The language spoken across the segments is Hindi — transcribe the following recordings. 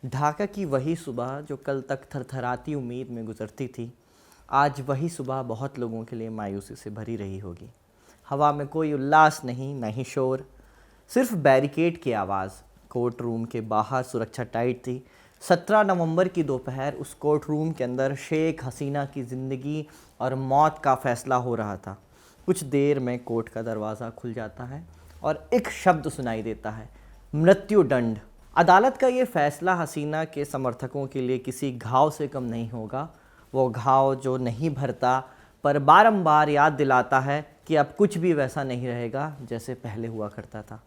ढाका की वही सुबह जो कल तक थरथराती उम्मीद में गुजरती थी, आज वही सुबह बहुत लोगों के लिए मायूसी से भरी रही होगी। हवा में कोई उल्लास नहीं, न ही शोर, सिर्फ बैरिकेड की आवाज़। कोर्ट रूम के बाहर सुरक्षा टाइट थी। 17 नवंबर की दोपहर उस कोर्ट रूम के अंदर शेख हसीना की ज़िंदगी और मौत का फैसला हो रहा था। कुछ देर में कोर्ट का दरवाज़ा खुल जाता है और एक शब्द सुनाई देता है, मृत्यु दंड। अदालत का ये फैसला हसीना के समर्थकों के लिए किसी घाव से कम नहीं होगा। वो घाव जो नहीं भरता पर बारंबार याद दिलाता है कि अब कुछ भी वैसा नहीं रहेगा जैसे पहले हुआ करता था।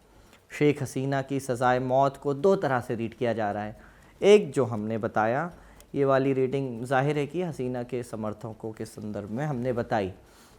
शेख हसीना की सज़ाए मौत को दो तरह से रीड किया जा रहा है। एक जो हमने बताया, ये वाली रीडिंग जाहिर है कि हसीना के समर्थकों के संदर्भ में हमने बताई।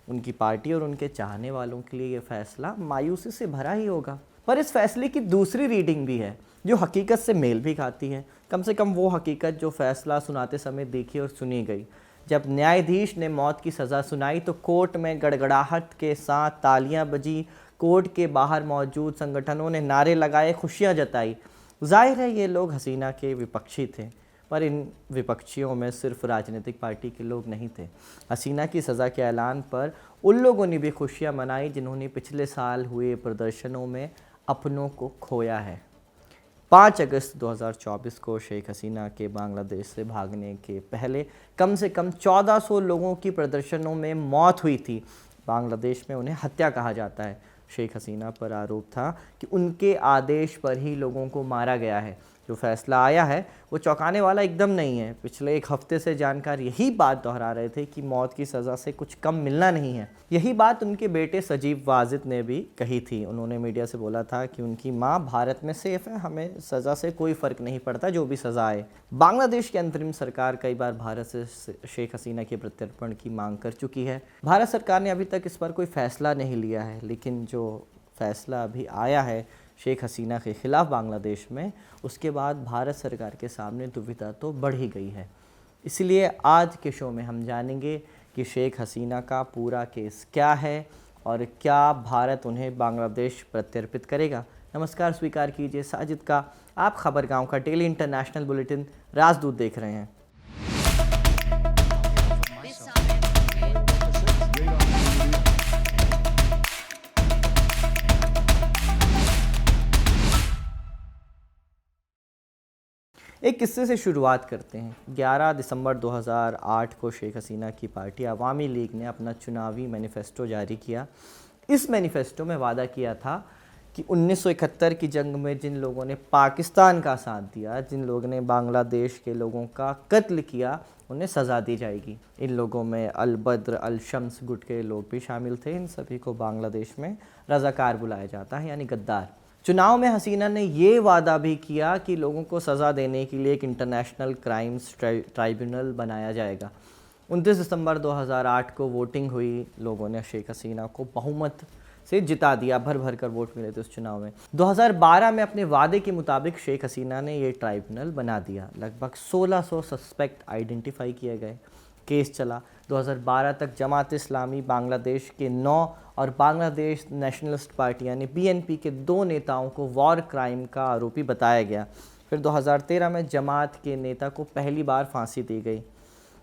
उनकी पार्टी और उनके चाहने वालों के लिए ये फैसला मायूसी से भरा ही होगा। पर इस फैसले की दूसरी रीडिंग भी है जो हकीकत से मेल भी खाती है। कम से कम वो हकीकत जो फैसला सुनाते समय देखी और सुनी गई। जब न्यायाधीश ने मौत की सज़ा सुनाई तो कोर्ट में गड़गड़ाहट के साथ तालियां बजी। कोर्ट के बाहर मौजूद संगठनों ने नारे लगाए, खुशियां जताई। जाहिर है ये लोग हसीना के विपक्षी थे, पर इन विपक्षियों में सिर्फ राजनीतिक पार्टी के लोग नहीं थे। हसीना की सज़ा के ऐलान पर उन लोगों ने भी खुशियां मनाई जिन्होंने पिछले साल हुए प्रदर्शनों में अपनों को खोया है। 5 अगस्त 2024 को शेख हसीना के बांग्लादेश से भागने के पहले कम से कम 1400 लोगों की प्रदर्शनों में मौत हुई थी। बांग्लादेश में उन्हें हत्या कहा जाता है। शेख हसीना पर आरोप था कि उनके आदेश पर ही लोगों को मारा गया है। जो फैसला आया है वो चौंकाने वाला एकदम नहीं है। पिछले एक हफ्ते से जानकार यही बात दोहरा रहे थे कि मौत की सज़ा से कुछ कम मिलना नहीं है। यही बात उनके बेटे सजीव वाजिद ने भी कही थी। उन्होंने मीडिया से बोला था कि उनकी माँ भारत में सेफ है, हमें सज़ा से कोई फ़र्क नहीं पड़ता, जो भी सज़ा आए। बांग्लादेश की अंतरिम सरकार कई बार भारत से शेख हसीना के प्रत्यर्पण की मांग कर चुकी है। भारत सरकार ने अभी तक इस पर कोई फैसला नहीं लिया है, लेकिन जो फैसला अभी आया है शेख हसीना के ख़िलाफ़ बांग्लादेश में, उसके बाद भारत सरकार के सामने दुविधा तो बढ़ ही गई है। इसलिए आज के शो में हम जानेंगे कि शेख हसीना का पूरा केस क्या है और क्या भारत उन्हें बांग्लादेश प्रत्यर्पित करेगा। नमस्कार, स्वीकार कीजिए साजिद का। आप खबरगांव का डेली इंटरनेशनल बुलेटिन राजदूत देख रहे हैं। एक किस्से से शुरुआत करते हैं। 11 दिसंबर 2008 को शेख हसीना की पार्टी अवामी लीग ने अपना चुनावी मैनिफेस्टो जारी किया। इस मैनिफेस्टो में वादा किया था कि 1971 की जंग में जिन लोगों ने पाकिस्तान का साथ दिया, जिन लोगों ने बांग्लादेश के लोगों का कत्ल किया, उन्हें सज़ा दी जाएगी। इन लोगों में अल बद्र, अल शम्स गुट के लोग भी शामिल थे। इन सभी को बांग्लादेश में रज़ाकार बुलाया जाता है, यानी गद्दार। चुनाव में हसीना ने ये वादा भी किया कि लोगों को सज़ा देने के लिए एक इंटरनेशनल क्राइम्स ट्राइब्यूनल बनाया जाएगा। 29 दिसंबर 2008 को वोटिंग हुई। लोगों ने शेख हसीना को बहुमत से जिता दिया। भर भर कर वोट मिले थे उस चुनाव में। 2012 में अपने वादे के मुताबिक शेख हसीना ने ये ट्राइब्यूनल बना दिया। लगभग 1600 सस्पेक्ट आइडेंटिफाई किए गए। केस चला। 2012 तक जमात इस्लामी बांग्लादेश के 9 और बांग्लादेश नेशनलिस्ट पार्टी यानी बीएनपी के 2 नेताओं को वॉर क्राइम का आरोपी बताया गया। फिर 2013 में जमात के नेता को पहली बार फांसी दी गई।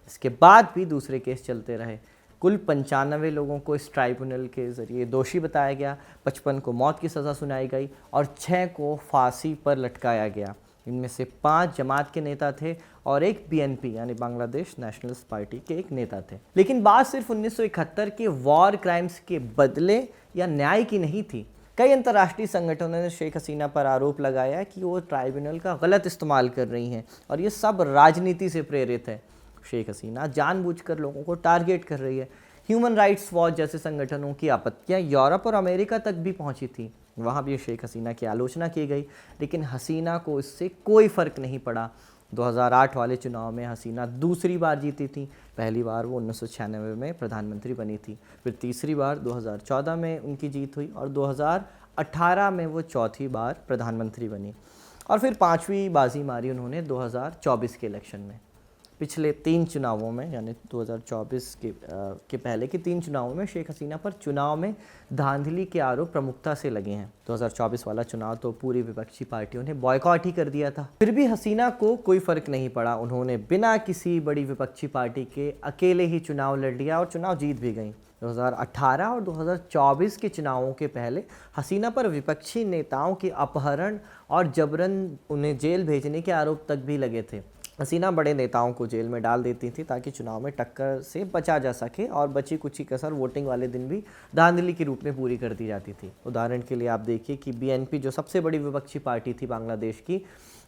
इसके बाद भी दूसरे केस चलते रहे। कुल 95 लोगों को इस ट्राइब्यूनल के ज़रिए दोषी बताया गया। 55 को मौत की सज़ा सुनाई गई और 6 को फांसी पर लटकाया गया। इनमें से 5 जमात के नेता थे और एक बीएनपी यानी बांग्लादेश नेशनलिस्ट पार्टी के एक नेता थे। लेकिन बात सिर्फ 1971 के वॉर क्राइम्स के बदले या न्याय की नहीं थी। कई अंतर्राष्ट्रीय संगठनों ने शेख हसीना पर आरोप लगाया कि वो ट्राइब्यूनल का गलत इस्तेमाल कर रही हैं और ये सब राजनीति से प्रेरित है। शेख हसीना जानबूझकर लोगों को टारगेट कर रही है। ह्यूमन राइट्स वॉच जैसे संगठनों की आपत्तियां यूरोप और अमेरिका तक भी पहुंची थी। वहाँ भी शेख हसीना की आलोचना की गई, लेकिन हसीना को इससे कोई फ़र्क नहीं पड़ा। 2008 वाले चुनाव में हसीना दूसरी बार जीती थी। पहली बार वो 1996 में प्रधानमंत्री बनी थी। फिर तीसरी बार 2014 में उनकी जीत हुई और 2018 में वो चौथी बार प्रधानमंत्री बनी और फिर 5वीं बाजी मारी उन्होंने 2024 के इलेक्शन में। पिछले 3 चुनावों में यानी 2024 के पहले के 3 चुनावों में शेख हसीना पर चुनाव में धांधली के आरोप प्रमुखता से लगे हैं। 2024 वाला चुनाव तो पूरी विपक्षी पार्टियों ने बॉयकॉट ही कर दिया था। फिर भी हसीना को कोई फर्क नहीं पड़ा, उन्होंने बिना किसी बड़ी विपक्षी पार्टी के अकेले ही चुनाव लड़ लिया और चुनाव जीत भी गई। 2018 और 2024 के चुनावों के पहले हसीना पर विपक्षी नेताओं के अपहरण और जबरन उन्हें जेल भेजने के आरोप तक भी लगे थे। हसीना बड़े नेताओं को जेल में डाल देती थी ताकि चुनाव में टक्कर से बचा जा सके और बची कुछ ही कसर वोटिंग वाले दिन भी धांधली के रूप में पूरी कर दी जाती थी। उदाहरण के लिए आप देखिए कि बीएनपी जो सबसे बड़ी विपक्षी पार्टी थी बांग्लादेश की,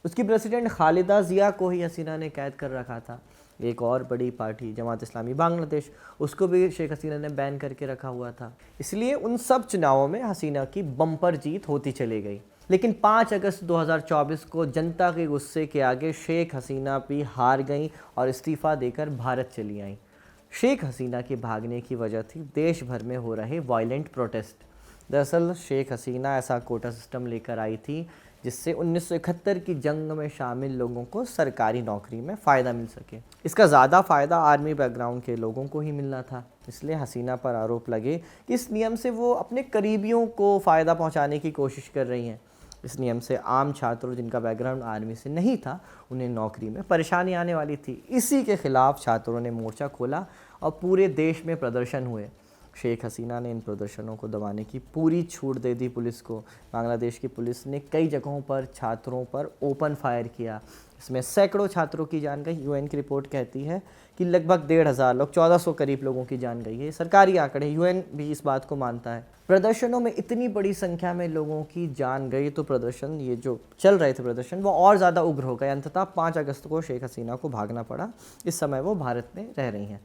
उसकी प्रेसिडेंट खालिदा जिया को ही हसीना ने कैद कर रखा था। एक और बड़ी पार्टी जमात इस्लामी बांग्लादेश, उसको भी शेख हसीना ने बैन करके रखा हुआ था। इसलिए उन सब चुनावों में हसीना की बम्पर जीत होती चली गई। लेकिन 5 अगस्त 2024 को जनता के गुस्से के आगे शेख हसीना भी हार गईं और इस्तीफ़ा देकर भारत चली आईं। शेख हसीना के भागने की वजह थी देश भर में हो रहे वायलेंट प्रोटेस्ट। दरअसल शेख हसीना ऐसा कोटा सिस्टम लेकर आई थी जिससे 1971 की जंग में शामिल लोगों को सरकारी नौकरी में फ़ायदा मिल सके। इसका ज़्यादा फ़ायदा आर्मी बैकग्राउंड के लोगों को ही मिलना था। इसलिए हसीना पर आरोप लगे कि इस नियम से वो अपने करीबियों को फ़ायदा पहुंचाने की कोशिश कर रही हैं। इस नियम से आम छात्रों जिनका बैकग्राउंड आर्मी से नहीं था, उन्हें नौकरी में परेशानी आने वाली थी। इसी के खिलाफ छात्रों ने मोर्चा खोला और पूरे देश में प्रदर्शन हुए। शेख हसीना ने इन प्रदर्शनों को दबाने की पूरी छूट दे दी पुलिस को। बांग्लादेश की पुलिस ने कई जगहों पर छात्रों पर ओपन फायर किया। इसमें सैकड़ों छात्रों की जान गई। यूएन की रिपोर्ट कहती है कि लगभग 1,500 लोग, 1400 करीब लोगों की जान गई है। सरकारी आंकड़े, यूएन भी इस बात को मानता है। प्रदर्शनों में इतनी बड़ी संख्या में लोगों की जान गई तो प्रदर्शन, ये जो चल रहे थे प्रदर्शन, वो और ज़्यादा उग्र हो गए। अंततः 5 अगस्त को शेख हसीना को भागना पड़ा। इस समय वो भारत में रह रही हैं।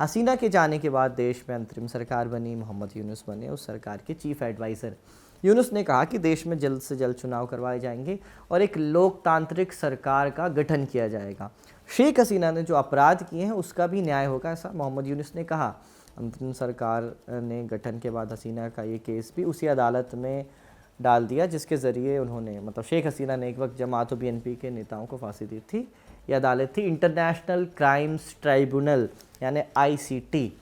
हसीना के जाने के बाद देश में अंतरिम सरकार बनी। मोहम्मद यूनुस बने उस सरकार के चीफ एडवाइज़र। यूनुस ने कहा कि देश में जल्द से जल्द चुनाव करवाए जाएंगे और एक लोकतांत्रिक सरकार का गठन किया जाएगा। शेख हसीना ने जो अपराध किए हैं उसका भी न्याय होगा, ऐसा मोहम्मद यूनुस ने कहा। अंतरिम सरकार ने गठन के बाद हसीना का ये केस भी उसी अदालत में डाल दिया जिसके ज़रिए उन्होंने, मतलब शेख हसीना ने एक वक्त जमात और बीएनपी के नेताओं को फांसी दी थी। ये अदालत थी इंटरनेशनल क्राइम्स ट्राइब्यूनल यानी आईसीटी।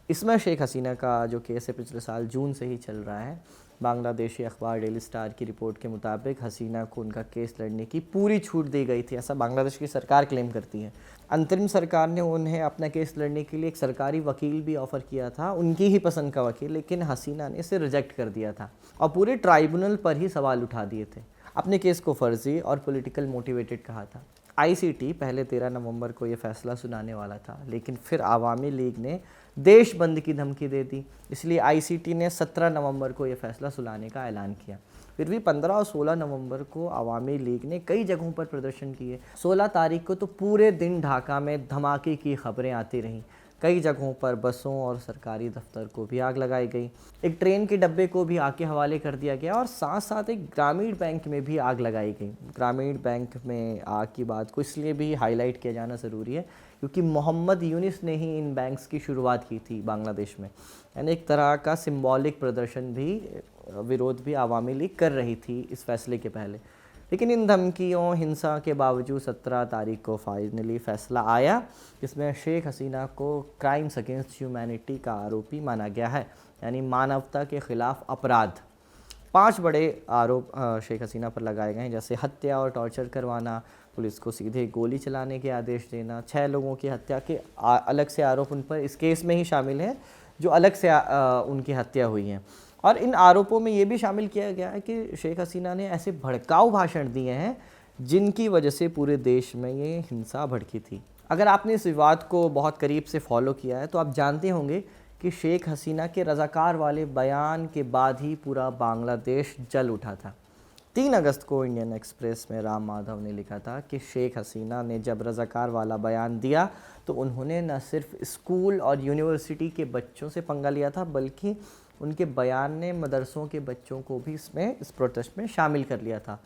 इसमें शेख हसीना का जो केस है पिछले साल जून से ही चल रहा है। बांग्लादेशी अखबार डेली स्टार की रिपोर्ट के मुताबिक हसीना को उनका केस लड़ने की पूरी छूट दी गई थी, ऐसा बांग्लादेश की सरकार क्लेम करती है। अंतरिम सरकार ने उन्हें अपना केस लड़ने के लिए एक सरकारी वकील भी ऑफ़र किया था, उनकी ही पसंद का वकील, लेकिन हसीना ने इसे रिजेक्ट कर दिया था और पूरे ट्राइब्यूनल पर ही सवाल उठा दिए थे। अपने केस को फर्जी और पॉलिटिकल मोटिवेटेड कहा था। आईसीटी पहले 13 नवंबर को ये फैसला सुनाने वाला था, लेकिन फिर आवामी लीग ने देश बंद की धमकी दे दी। इसलिए आईसीटी ने 17 नवंबर को ये फैसला सुनाने का ऐलान किया। फिर भी 15 और 16 नवंबर को आवामी लीग ने कई जगहों पर प्रदर्शन किए। 16 तारीख को तो पूरे दिन ढाका में धमाके की खबरें आती रहीं। कई जगहों पर बसों और सरकारी दफ्तर को भी आग लगाई गई। एक ट्रेन के डब्बे को भी आग के हवाले कर दिया गया और साथ साथ एक ग्रामीण बैंक में भी आग लगाई गई। ग्रामीण बैंक में आग की बात को इसलिए भी हाईलाइट किया जाना ज़रूरी है क्योंकि मोहम्मद यूनुस ने ही इन बैंक्स की शुरुआत की थी बांग्लादेश में। यानी एक तरह का सिंबॉलिक प्रदर्शन भी, विरोध भी आवामी लीग कर रही थी इस फैसले के पहले। लेकिन इन धमकियों, हिंसा के बावजूद 17 तारीख को फाइनली फैसला आया जिसमें शेख हसीना को क्राइम्स अगेंस्ट ह्यूमैनिटी का आरोपी माना गया है, यानी मानवता के खिलाफ अपराध। 5 बड़े आरोप शेख हसीना पर लगाए गए हैं, जैसे हत्या और टॉर्चर करवाना, पुलिस को सीधे गोली चलाने के आदेश देना, 6 लोगों की हत्या के अलग से आरोप उन पर इस केस में ही शामिल हैं जो अलग से उनकी हत्या हुई हैं। और इन आरोपों में ये भी शामिल किया गया है कि शेख हसीना ने ऐसे भड़काऊ भाषण दिए हैं जिनकी वजह से पूरे देश में ये हिंसा भड़की थी। अगर आपने इस विवाद को बहुत करीब से फॉलो किया है तो आप जानते होंगे कि शेख हसीना के रज़ाकार वाले बयान के बाद ही पूरा बांग्लादेश जल उठा था। 3 अगस्त को इंडियन एक्सप्रेस में राम माधव ने लिखा था कि शेख हसीना ने जब रज़ाकार वाला बयान दिया तो उन्होंने न सिर्फ स्कूल और यूनिवर्सिटी के बच्चों से पंगा लिया था बल्कि उनके बयान ने मदरसों के बच्चों को भी इस प्रोटेस्ट में शामिल कर लिया था।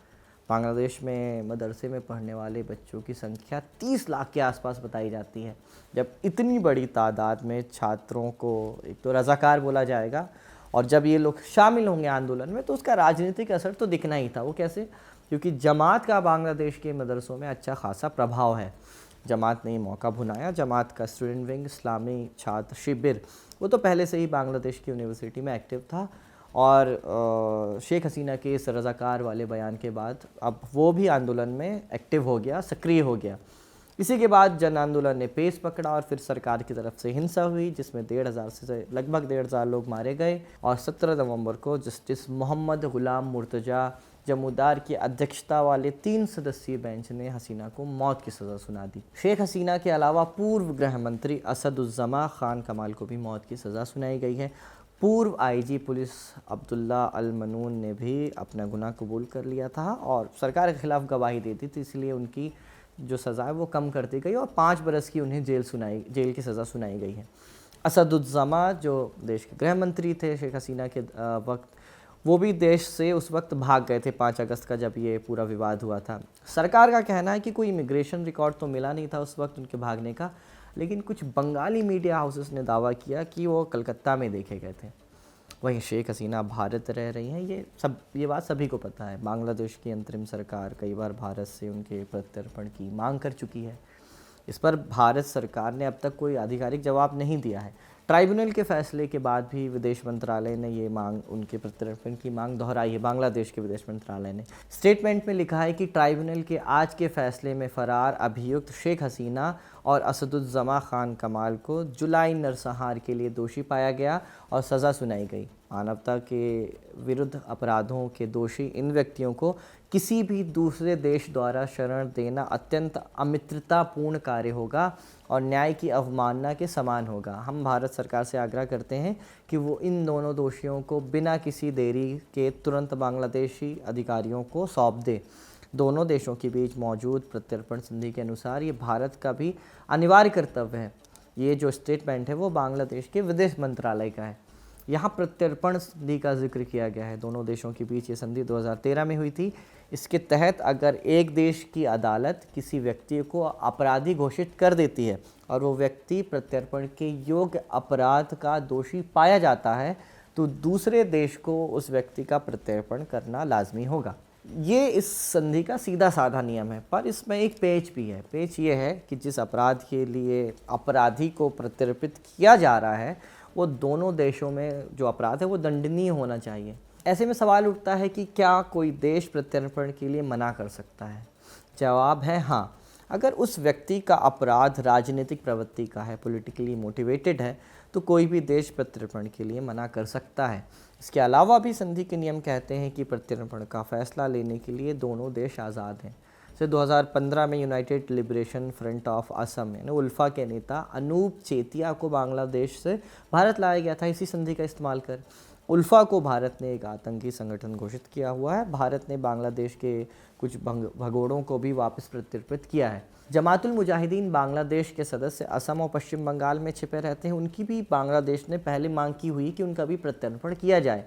बांग्लादेश में मदरसे में पढ़ने वाले बच्चों की संख्या 30 लाख के आसपास बताई जाती है। जब इतनी बड़ी तादाद में छात्रों को एक तो रज़ाकार बोला जाएगा और जब ये लोग शामिल होंगे आंदोलन में तो उसका राजनीतिक असर तो दिखना ही था। वो कैसे? क्योंकि जमात का बांग्लादेश के मदरसों में अच्छा खासा प्रभाव है। जमात ने ये मौका भुनाया। जमात का स्टूडेंट विंग इस्लामी छात्र शिविर वो तो पहले से ही बांग्लादेश की यूनिवर्सिटी में एक्टिव था और शेख हसीना के इस रज़ाकार वाले बयान के बाद अब वो भी आंदोलन में एक्टिव हो गया, सक्रिय हो गया। इसी के बाद जन आंदोलन ने पेस पकड़ा और फिर सरकार की तरफ से हिंसा हुई, जिसमें 1,500 से लगभग 1,500 लोग मारे गए और 17 नवंबर को जस्टिस मोहम्मद गुलाम मुर्तजा जमूदार की अध्यक्षता वाले 3 सदस्यीय बेंच ने हसीना को मौत की सज़ा सुना दी। शेख हसीना के अलावा पूर्व गृह मंत्री असदुज़्ज़मा खान कमाल को भी मौत की सज़ा सुनाई गई है। पूर्व आईजी पुलिस अब्दुल्ला अल मनून ने भी अपना गुनाह कबूल कर लिया था और सरकार के खिलाफ गवाही दी थी, तो इसलिए उनकी जो सज़ा है वो कम कर दी गई और 5 बरस की उन्हें जेल की सज़ा सुनाई गई है। असदुज़्ज़मा जो देश के गृह मंत्री थे शेख हसीना के वक्त, वो भी देश से उस वक्त भाग गए थे 5 अगस्त का, जब ये पूरा विवाद हुआ था। सरकार का कहना है कि कोई इमिग्रेशन रिकॉर्ड तो मिला नहीं था उस वक्त उनके भागने का, लेकिन कुछ बंगाली मीडिया हाउसेस ने दावा किया कि वो कलकत्ता में देखे गए थे। वहीं शेख हसीना भारत रह रही हैं, ये बात सभी को पता है। बांग्लादेश की अंतरिम सरकार कई बार भारत से उनके प्रत्यर्पण की मांग कर चुकी है। इस पर भारत सरकार ने अब तक कोई आधिकारिक जवाब नहीं दिया है। ट्राइब्यूनल के फैसले के बाद भी विदेश मंत्रालय ने ये मांग, उनके प्रत्यर्पण की मांग दोहराई है। बांग्लादेश के विदेश मंत्रालय ने स्टेटमेंट में लिखा है कि ट्राइब्यूनल के आज के फैसले में फरार अभियुक्त शेख हसीना और असदुज़्ज़मा खान कमाल को जुलाई नरसंहार के लिए दोषी पाया गया और सज़ा सुनाई गई। मानवता के विरुद्ध अपराधों के दोषी इन व्यक्तियों को किसी भी दूसरे देश द्वारा शरण देना अत्यंत अमित्रतापूर्ण कार्य होगा और न्याय की अवमानना के समान होगा। हम भारत सरकार से आग्रह करते हैं कि वो इन दोनों दोषियों को बिना किसी देरी के तुरंत बांग्लादेशी अधिकारियों को सौंप दे। दोनों देशों के बीच मौजूद प्रत्यर्पण संधि के अनुसार ये भारत का भी अनिवार्य कर्तव्य है। ये जो स्टेटमेंट है वो बांग्लादेश के विदेश मंत्रालय का है। यहाँ प्रत्यर्पण संधि का जिक्र किया गया है। दोनों देशों के बीच ये संधि 2013 में हुई थी। इसके तहत अगर एक देश की अदालत किसी व्यक्ति को अपराधी घोषित कर देती है और वो व्यक्ति प्रत्यर्पण के योग्य अपराध का दोषी पाया जाता है, तो दूसरे देश को उस व्यक्ति का प्रत्यर्पण करना लाजमी होगा। ये इस संधि का सीधा साधा नियम है, पर इसमें एक पेच भी है। पेच ये है कि जिस अपराध के लिए अपराधी को प्रत्यर्पित किया जा रहा है, वो दोनों देशों में जो अपराध है वो दंडनीय होना चाहिए। ऐसे में सवाल उठता है कि क्या कोई देश प्रत्यर्पण के लिए मना कर सकता है? जवाब है हाँ। अगर उस व्यक्ति का अपराध राजनीतिक प्रवृत्ति का है, पॉलिटिकली मोटिवेटेड है, तो कोई भी देश प्रत्यर्पण के लिए मना कर सकता है। इसके अलावा भी संधि के नियम कहते हैं कि प्रत्यर्पण का फैसला लेने के लिए दोनों देश आज़ाद हैं। से 2015 में United liberation front of Assam यानी उल्फा के नेता अनूप चेतिया को बांग्लादेश से भारत लाया गया था इसी संधि का इस्तेमाल कर। उल्फा को भारत ने एक आतंकी संगठन घोषित किया हुआ है। भारत ने बांग्लादेश के कुछ भगोड़ों को भी वापस प्रत्यर्पित किया है। जमातुल मुजाहिदीन बांग्लादेश के सदस्य असम और पश्चिम बंगाल में छिपे रहते हैं। उनकी भी बांग्लादेश ने पहले मांग की हुई कि उनका भी प्रत्यर्पण किया जाए।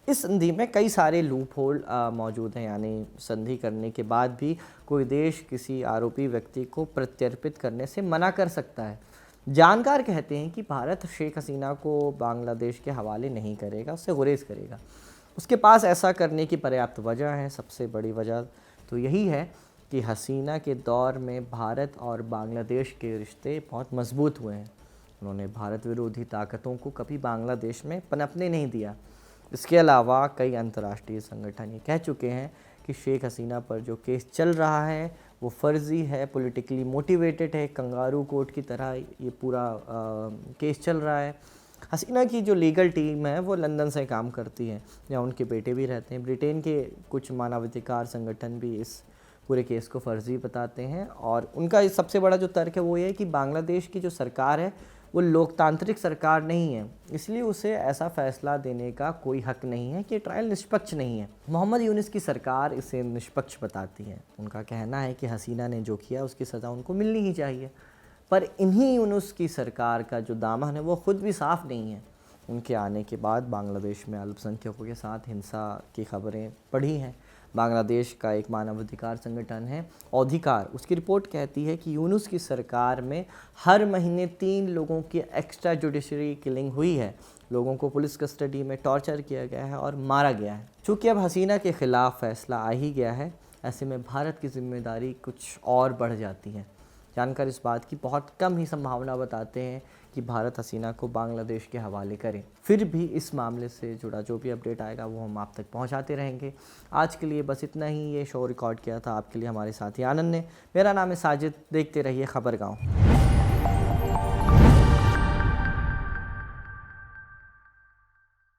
इस संधि में कई सारे लूप होल मौजूद हैं, यानी संधि करने के बाद भी कोई देश किसी आरोपी व्यक्ति को प्रत्यर्पित करने से मना कर सकता है। जानकार कहते हैं कि भारत शेख हसीना को बांग्लादेश के हवाले नहीं करेगा, उससे गुरेज करेगा। उसके पास ऐसा करने की पर्याप्त वजह है। सबसे बड़ी वजह तो यही है कि हसीना के दौर में भारत और बांग्लादेश के रिश्ते बहुत मजबूत हुए हैं। उन्होंने भारत विरोधी ताकतों को कभी बांग्लादेश में पनपने नहीं दिया। इसके अलावा कई अंतर्राष्ट्रीय संगठन ये कह चुके हैं कि शेख हसीना पर जो केस चल रहा है वो फर्जी है, पॉलिटिकली मोटिवेटेड है, कंगारू कोर्ट की तरह ये पूरा केस चल रहा है। हसीना की जो लीगल टीम है वो लंदन से काम करती है, जहाँ उनके बेटे भी रहते हैं। ब्रिटेन के कुछ मानवाधिकार संगठन भी इस पूरे केस को फर्जी बताते हैं और उनका सबसे बड़ा जो तर्क है वो ये है कि बांग्लादेश की जो सरकार है वो लोकतांत्रिक सरकार नहीं है, इसलिए उसे ऐसा फैसला देने का कोई हक नहीं है कि ट्रायल निष्पक्ष नहीं है। मोहम्मद यूनुस की सरकार इसे निष्पक्ष बताती है। उनका कहना है कि हसीना ने जो किया उसकी सज़ा उनको मिलनी ही चाहिए, पर इन्हीं यूनुस की सरकार का जो दामन है वो ख़ुद भी साफ़ नहीं है। उनके आने के बाद बांग्लादेश में अल्पसंख्यकों के साथ हिंसा की खबरें पढ़ी हैं। बांग्लादेश का एक मानवाधिकार संगठन है अधिकार, उसकी रिपोर्ट कहती है कि यूनुस की सरकार में हर महीने 3 लोगों की एक्स्ट्रा जुडिशरी किलिंग हुई है। लोगों को पुलिस कस्टडी में टॉर्चर किया गया है और मारा गया है। चूँकि अब हसीना के ख़िलाफ़ फैसला आ ही गया है, ऐसे में भारत की जिम्मेदारी कुछ और बढ़ जाती है। जानकार इस बात की बहुत कम ही संभावना बताते हैं कि भारत हसीना को बांग्लादेश के हवाले करे। फिर भी इस मामले से जुड़ा जो भी अपडेट आएगा वो हम आप तक पहुंचाते रहेंगे। आज के लिए बस इतना ही। ये शो रिकॉर्ड किया था आपके लिए हमारे साथी आनंद ने। मेरा नाम है साजिद। देखते रहिए खबरगांव।